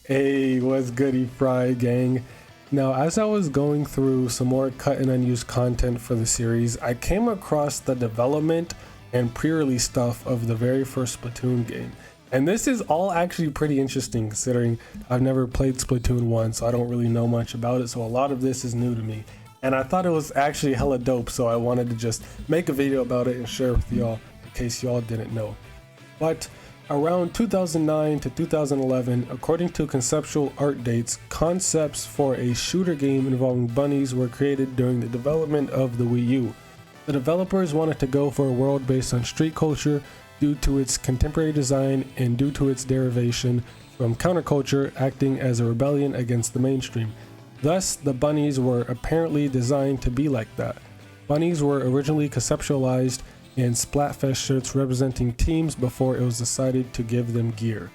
Hey, what's goody, Frye gang? Now, as I was going through some more cut and unused content for the series, I came across the development and pre-release stuff of the very first Splatoon game. And this is all actually pretty interesting considering I've never played Splatoon 1, so I don't really know much about it, so a lot of this is new to me. And I thought it was actually hella dope, so I wanted to just make a video about it and share it with y'all in case y'all didn't know. But around 2009 to 2011, according to conceptual art dates, concepts for a shooter game involving bunnies were created during the development of the Wii U. The developers wanted to go for a world based on street culture due to its contemporary design and due to its derivation from counterculture acting as a rebellion against the mainstream. Thus, the bunnies were apparently designed to be like that. Bunnies were originally conceptualized in Splatfest shirts representing teams before it was decided to give them gear.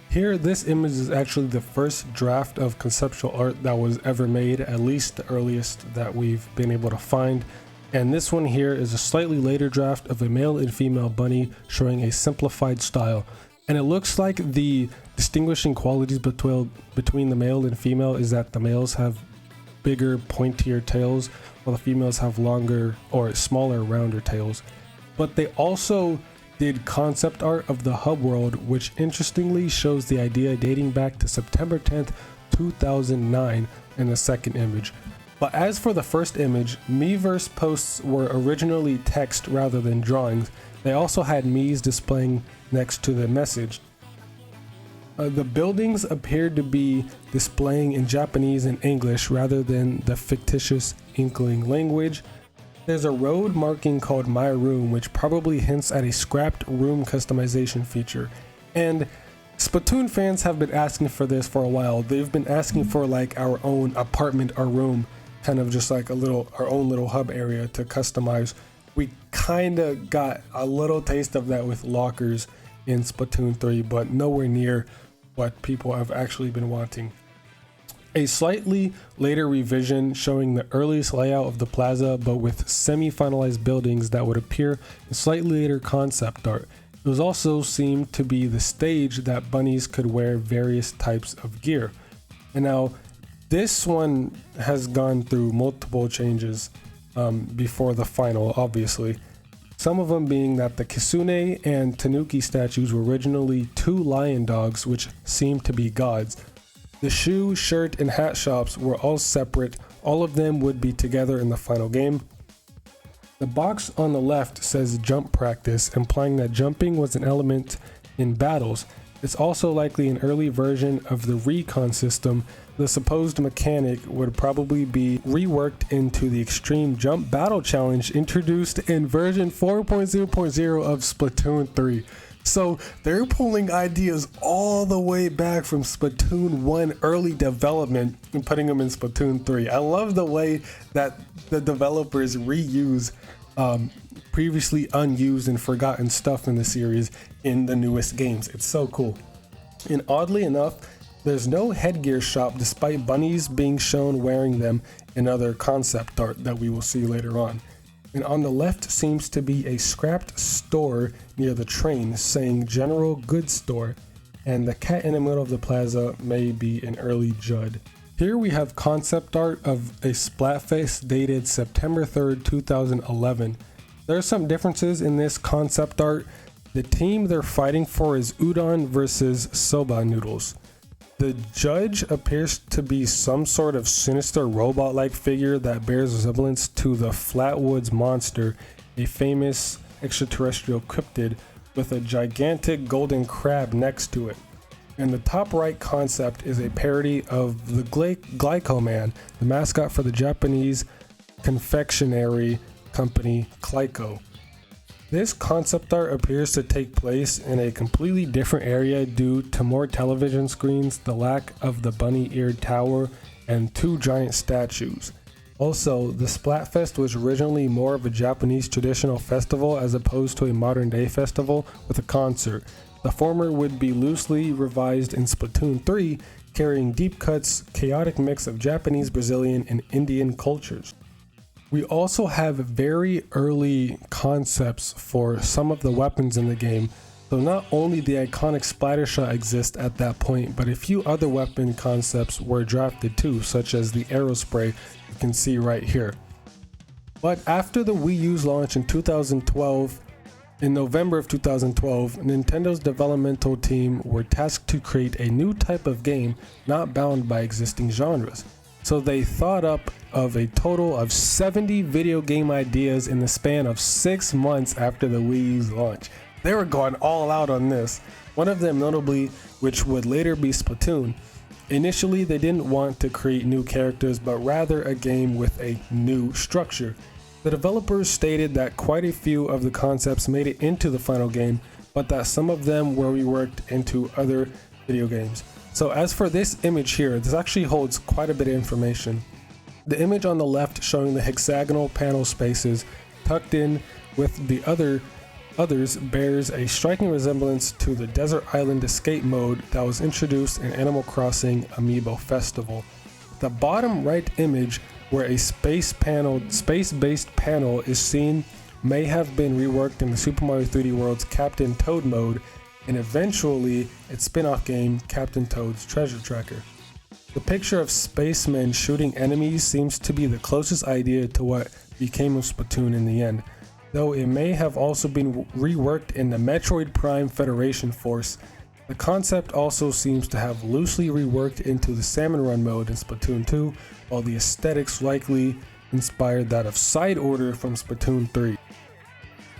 Here, this image is actually the first draft of conceptual art that was ever made, at least the earliest that we've been able to find. And this one here is a slightly later draft of a male and female bunny showing a simplified style. And it looks like the distinguishing qualities between the male and female is that the males have bigger, pointier tails, while the females have longer or smaller, rounder tails. But they also did concept art of the hub world, which interestingly shows the idea dating back to September 10th, 2009 in the second image. But as for the first image, Miiverse posts were originally text rather than drawings. They also had Miis displaying next to the message. The buildings appeared to be displaying in Japanese and English rather than the fictitious Inkling language. There's a road marking called My Room, which probably hints at a scrapped room customization feature. And Splatoon fans have been asking for this for a while. They've been asking for like our own apartment or room, kind of just like our own little hub area to customize. We kind of got a little taste of that with lockers in Splatoon 3, but nowhere near what people have actually been wanting. A slightly later revision showing the earliest layout of the plaza, but with semi-finalized buildings that would appear in slightly later concept art. It was also seemed to be the stage that bunnies could wear various types of gear. And now this one has gone through multiple changes before the final, obviously. Some of them being that the Kitsune and Tanuki statues were originally two lion dogs, which seemed to be gods. The shoe, shirt, and hat shops were all separate. All of them would be together in the final game. The box on the left says jump practice, implying that jumping was an element in battles. It's also likely an early version of the recon system. The supposed mechanic would probably be reworked into the Extreme Jump Battle Challenge introduced in version 4.0.0 of Splatoon 3. So they're pulling ideas all the way back from Splatoon 1 early development and putting them in Splatoon 3. I love the way that the developers reuse previously unused and forgotten stuff in the series in the newest games. It's so cool. And oddly enough, there's no headgear shop despite bunnies being shown wearing them in other concept art that we will see later on. And on the left seems to be a scrapped store near the train saying General Goods Store, and the cat in the middle of the plaza may be an early Judd. Here we have concept art of a Splatfest dated September 3rd, 2011. There are some differences in this concept art. The team they're fighting for is udon versus soba noodles. The judge appears to be some sort of sinister robot-like figure that bears resemblance to the Flatwoods monster, a famous extraterrestrial cryptid with a gigantic golden crab next to it. And the top right concept is a parody of the Glyco-Man, the mascot for the Japanese confectionery company Glyco. This concept art appears to take place in a completely different area due to more television screens, the lack of the bunny-eared tower, and two giant statues. Also, the Splatfest was originally more of a Japanese traditional festival as opposed to a modern-day festival with a concert. The former would be loosely revised in Splatoon 3, carrying deep cuts, chaotic mix of Japanese, Brazilian, and Indian cultures. We also have very early concepts for some of the weapons in the game. So not only the iconic splatter shot exist at that point, but a few other weapon concepts were drafted too, such as the arrow spray you can see right here. But after the Wii U's launch in 2012, in November of 2012, Nintendo's developmental team were tasked to create a new type of game not bound by existing genres. So they thought up of a total of 70 video game ideas in the span of 6 months after the Wii U's launch. They were going all out on this. One of them notably, which would later be Splatoon. Initially, they didn't want to create new characters, but rather a game with a new structure. The developers stated that quite a few of the concepts made it into the final game, but that some of them were reworked into other video games. So as for this image here, this actually holds quite a bit of information. The image on the left showing the hexagonal panel spaces tucked in with the others bears a striking resemblance to the Desert Island Escape mode that was introduced in Animal Crossing Amiibo Festival. The bottom right image where a space-based panel is seen may have been reworked in the Super Mario 3D World's Captain Toad mode and eventually its spin-off game Captain Toad's Treasure Tracker. The picture of spacemen shooting enemies seems to be the closest idea to what became of Splatoon in the end, though it may have also been reworked in the Metroid Prime Federation Force. The concept also seems to have loosely reworked into the Salmon Run mode in Splatoon 2, while the aesthetics likely inspired that of Side Order from Splatoon 3.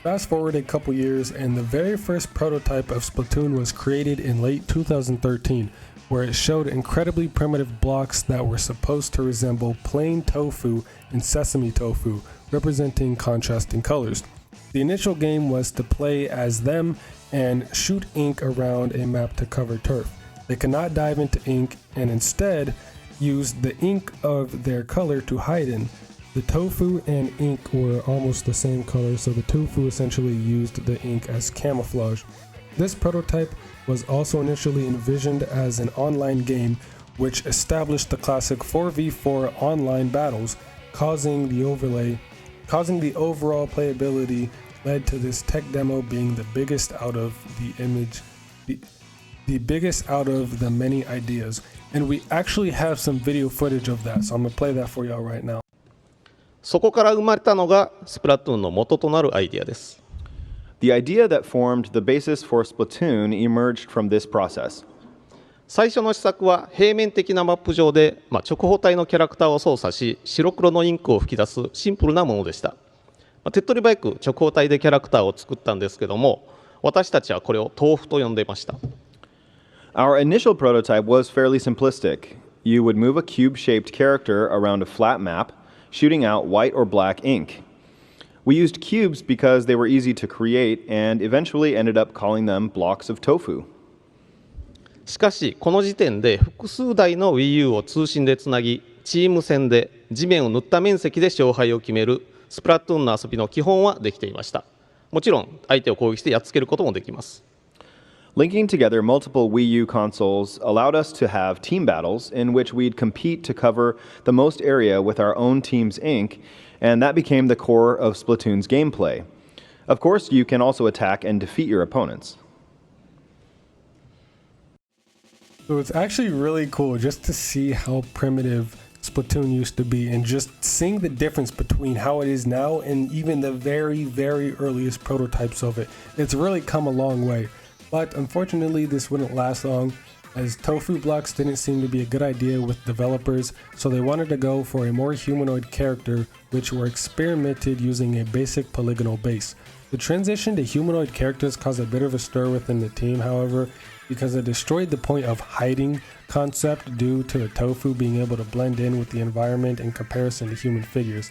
Fast forward a couple years and the very first prototype of Splatoon was created in late 2013, where it showed incredibly primitive blocks that were supposed to resemble plain tofu and sesame tofu, representing contrasting colors. The initial game was to play as them and shoot ink around a map to cover turf. They could not dive into ink and instead used the ink of their color to hide in. The tofu and ink were almost the same color, so the tofu essentially used the ink as camouflage. This prototype was also initially envisioned as an online game, which established the classic 4v4 online battles, causing the overall playability led to this tech demo being the biggest out of the biggest out of the many ideas. And we actually have some video footage of that, so I'm gonna play that for y'all right now. そこから生まれたのがスプラトゥーンの元となるアイデアです。The idea that formed the basis for Splatoon emerged from this process. 最初の施策は平面的なマップ上で、直方体のキャラクターを操作し白黒のインクを吹き出すシンプルなものでした。手っ取り早く直方体でキャラクターを作ったんですけども、私たちはこれを豆腐と呼んでいました。Our initial prototype was fairly simplistic. You would move a cube-shaped character around a flat map, shooting out white or black ink. We used cubes because they were easy to create and eventually ended up calling them blocks of tofu. しかしこの時点で複数台の Wii U を通信でつなぎチーム戦で地面を塗った面積で勝敗を決めるスプラトゥーンの遊びの基本はできていました。もちろん相手を攻撃してやっつけることもできます。Linking together multiple Wii U consoles allowed us to have team battles in which we'd compete to cover the most area with our own team's ink, and that became the core of Splatoon's gameplay. Of course, you can also attack and defeat your opponents. So it's actually really cool just to see how primitive Splatoon used to be and just seeing the difference between how it is now and even the very, very earliest prototypes of it. It's really come a long way. But unfortunately, this wouldn't last long, as tofu blocks didn't seem to be a good idea with developers, so they wanted to go for a more humanoid character, which were experimented using a basic polygonal base. The transition to humanoid characters caused a bit of a stir within the team, however, because it destroyed the point of hiding concept due to the tofu being able to blend in with the environment in comparison to human figures.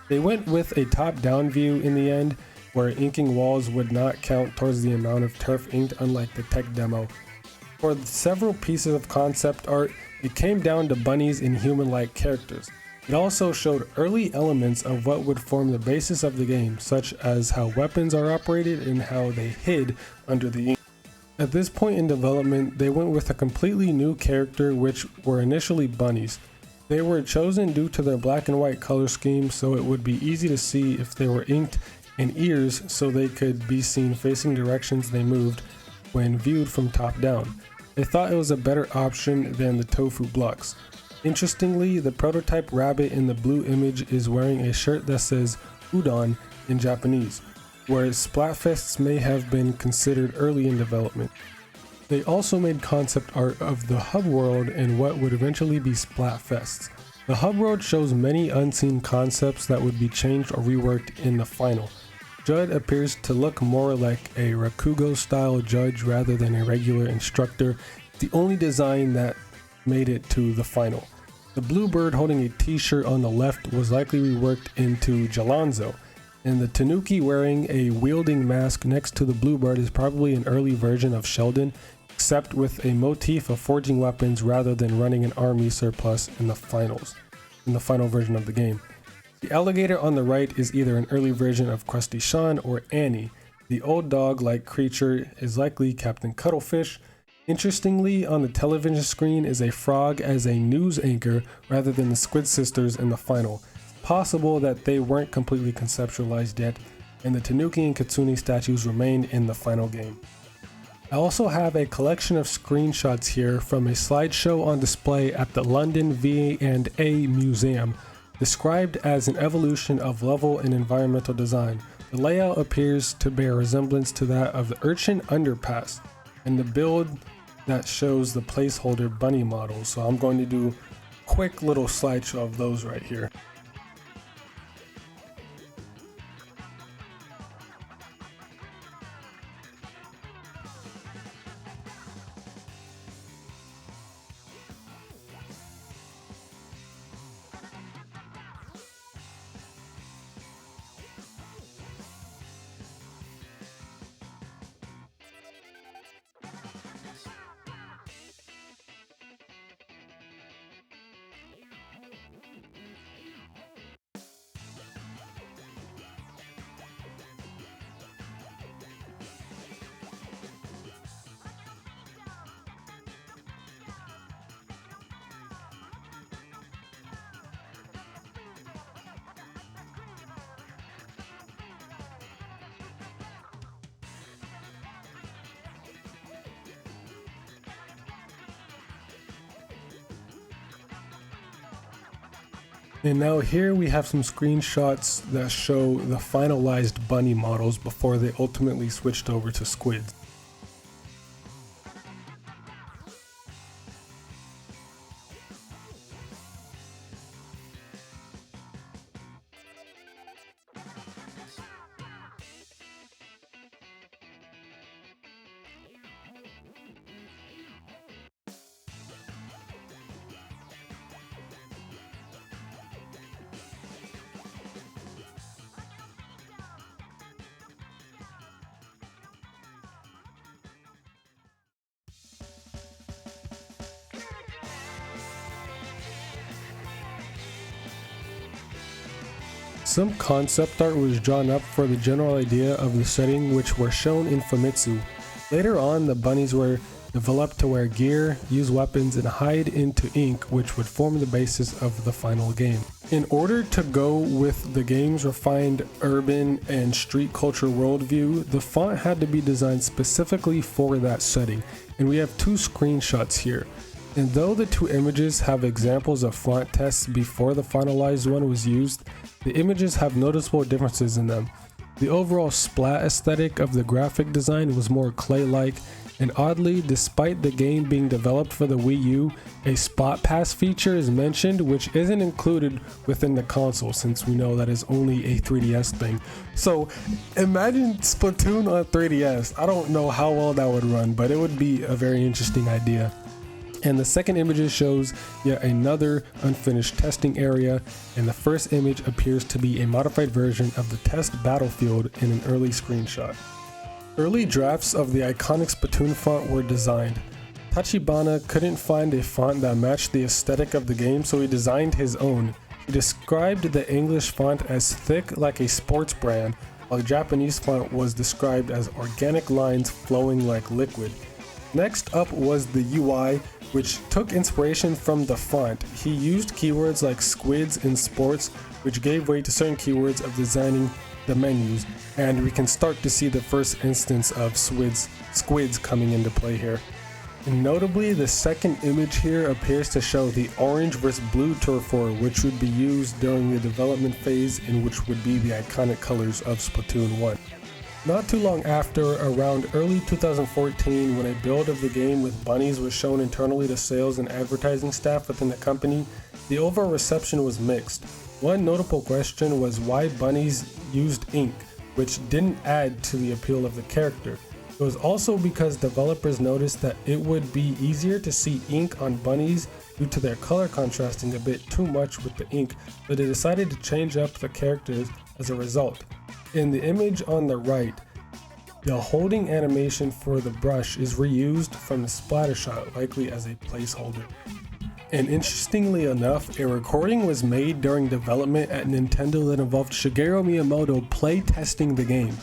They went with a top-down view in the end, where inking walls would not count towards the amount of turf inked, unlike the tech demo. For several pieces of concept art, it came down to bunnies and human-like characters. It also showed early elements of what would form the basis of the game, such as how weapons are operated and how they hid under the ink. At this point in development, they went with a completely new character, which were initially bunnies. They were chosen due to their black and white color scheme, so it would be easy to see if they were inked, and ears so they could be seen facing directions they moved, when viewed from top down. They thought it was a better option than the tofu blocks. Interestingly, the prototype rabbit in the blue image is wearing a shirt that says udon in Japanese, whereas Splatfests may have been considered early in development. They also made concept art of the hub world and what would eventually be Splatfests. The hub world shows many unseen concepts that would be changed or reworked in the final. Judd appears to look more like a Rakugo-style judge rather than a regular instructor, the only design that made it to the final. The blue bird holding a t-shirt on the left was likely reworked into Jalonzo, and the Tanuki wearing a wielding mask next to the blue bird is probably an early version of Sheldon, except with a motif of forging weapons rather than running an army surplus in the final version of the game. The alligator on the right is either an early version of Krusty Sean or Annie. The old dog-like creature is likely Captain Cuttlefish. Interestingly, on the television screen is a frog as a news anchor rather than the Squid Sisters in the final. It's possible that they weren't completely conceptualized yet, and the Tanuki and Kitsune statues remained in the final game. I also have a collection of screenshots here from a slideshow on display at the London V&A Museum, described as an evolution of level and environmental design. The layout appears to bear resemblance to that of the Urchin Underpass, and the build that shows the placeholder bunny models. So I'm going to do a quick little slideshow of those right here. And now here we have some screenshots that show the finalized bunny models before they ultimately switched over to squids. Some concept art was drawn up for the general idea of the setting, which were shown in Famitsu. Later on, the bunnies were developed to wear gear, use weapons, and hide into ink, which would form the basis of the final game. In order to go with the game's refined urban and street culture worldview, the font had to be designed specifically for that setting, and we have two screenshots here. And though the two images have examples of font tests before the finalized one was used, the images have noticeable differences in them. The overall splat aesthetic of the graphic design was more clay-like, and oddly, despite the game being developed for the Wii U, a spot pass feature is mentioned, which isn't included within the console since we know that is only a 3DS thing. So imagine Splatoon on 3DS. I don't know how well that would run, but it would be a very interesting idea. And the second image shows yet another unfinished testing area, and the first image appears to be a modified version of the test battlefield in an early screenshot. Early drafts of the iconic Splatoon font were designed. Tachibana couldn't find a font that matched the aesthetic of the game, so he designed his own. He described the English font as thick like a sports brand, while the Japanese font was described as organic lines flowing like liquid. Next up was the UI, which took inspiration from the font. He used keywords like squids in sports, which gave way to certain keywords of designing the menus, and we can start to see the first instance of squids squids coming into play here. And notably, the second image here appears to show the orange versus blue turf war, which would be used during the development phase and which would be the iconic colors of Splatoon 1. Not too long after, around early 2014, when a build of the game with bunnies was shown internally to sales and advertising staff within the company, the overall reception was mixed. One notable question was why bunnies used ink, which didn't add to the appeal of the character. It was also because developers noticed that it would be easier to see ink on bunnies due to their color contrasting a bit too much with the ink, so they decided to change up the characters as a result. In the image on the right, the holding animation for the brush is reused from the splatter shot, likely as a placeholder. And interestingly enough, a recording was made during development at Nintendo that involved Shigeru Miyamoto play testing the game.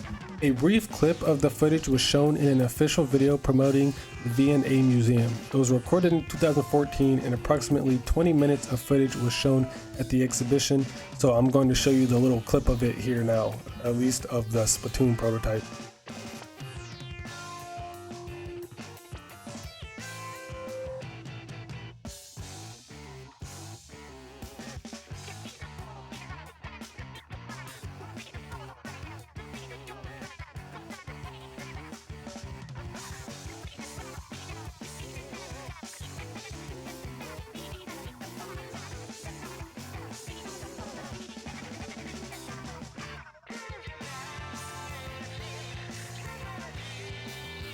A brief clip of the footage was shown in an official video promoting the V&A Museum. It was recorded in 2014 and approximately 20 minutes of footage was shown at the exhibition, so I'm going to show you the little clip of it here now, at least of the Splatoon prototype.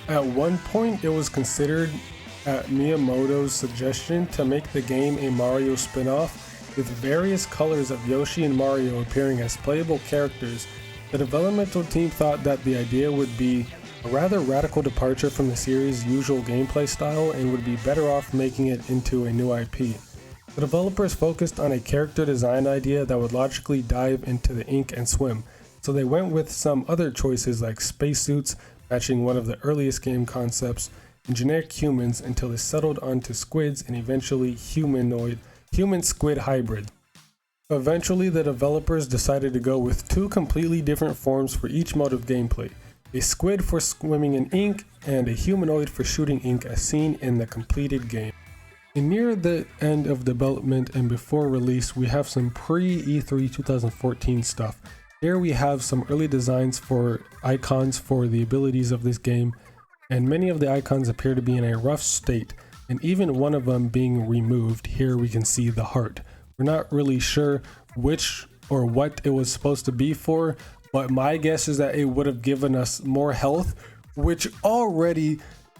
At one point, it was considered at Miyamoto's suggestion to make the game a Mario spin-off, with various colors of Yoshi and Mario appearing as playable characters. The developmental team thought that the idea would be a rather radical departure from the series' usual gameplay style and would be better off making it into a new IP. The developers focused on a character design idea that would logically dive into the ink and swim, so they went with some other choices like spacesuits, matching one of the earliest game concepts, and generic humans until they settled onto squids and eventually human-squid hybrid. Eventually, the developers decided to go with two completely different forms for each mode of gameplay, a squid for swimming in ink and a humanoid for shooting ink as seen in the completed game. And near the end of development and before release, we have some pre-E3 2014 stuff. Here we have some early designs for icons for the abilities of this game, and many of the icons appear to be in a rough state, and even one of them being removed. Here we can see the heart. We're not really sure which or what it was supposed to be for, but my guess is that it would have given us more health, which already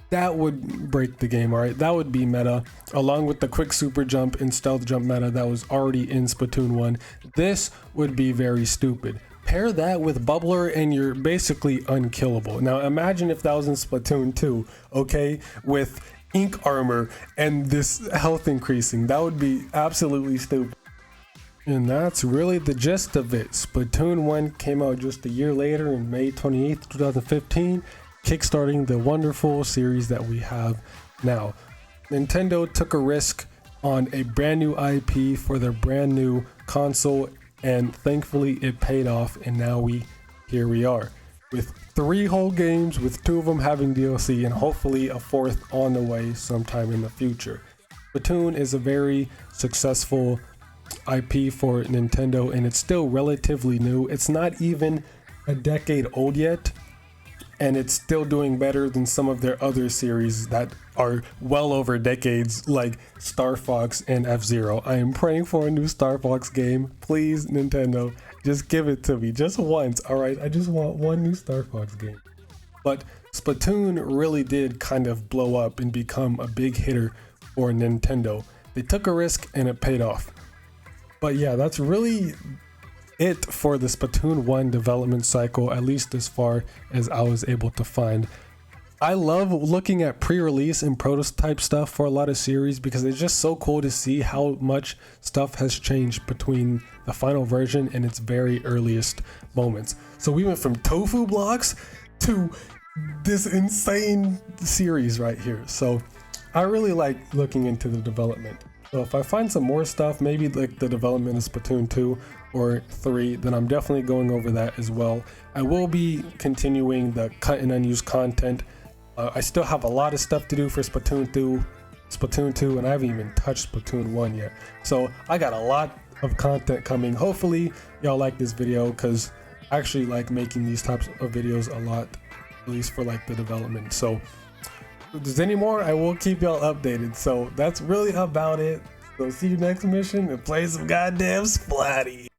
that would break the game, alright? That would be meta, along with the quick super jump and stealth jump meta that was already in Splatoon 1. This would be very stupid. Pair that with Bubbler and you're basically unkillable. Now imagine if that was in Splatoon 2, okay, with ink armor and this health increasing. That would be absolutely stupid. And that's really the gist of it. Splatoon 1 came out just a year later in May 28th, 2015, kickstarting the wonderful series that we have now. Nintendo took a risk on a brand new IP for their brand new console, and thankfully it paid off, and now here we are with 3 whole games, with 2 of them having DLC and hopefully a 4th on the way sometime in the future. Splatoon is a very successful IP for Nintendo, and it's still relatively new. It's not even a decade old yet, and it's still doing better than some of their other series that are well over decades, like Star Fox and F-Zero. I am praying for a new Star Fox game. Please, Nintendo, just give it to me just once, alright? I just want one new Star Fox game. But Splatoon really did kind of blow up and become a big hitter for Nintendo. They took a risk and it paid off. But yeah, that's really it for the Splatoon 1 development cycle, at least as far as I was able to find. I love looking at pre-release and prototype stuff for a lot of series because it's just so cool to see how much stuff has changed between the final version and its very earliest moments. So we went from tofu blocks to this insane series right here. So I really like looking into the development. So if I find some more stuff, maybe like the development of Splatoon 2 or 3, then I'm definitely going over that as well. I will be continuing the cut and unused content I still have a lot of stuff to do for Splatoon 2, and I haven't even touched Splatoon 1 yet. So I got a lot of content coming. Hopefully y'all like this video, because I actually like making these types of videos a lot, at least for like the development. So if there's any more, I will keep y'all updated. So that's really about it. So see you next mission and play some goddamn Splatty.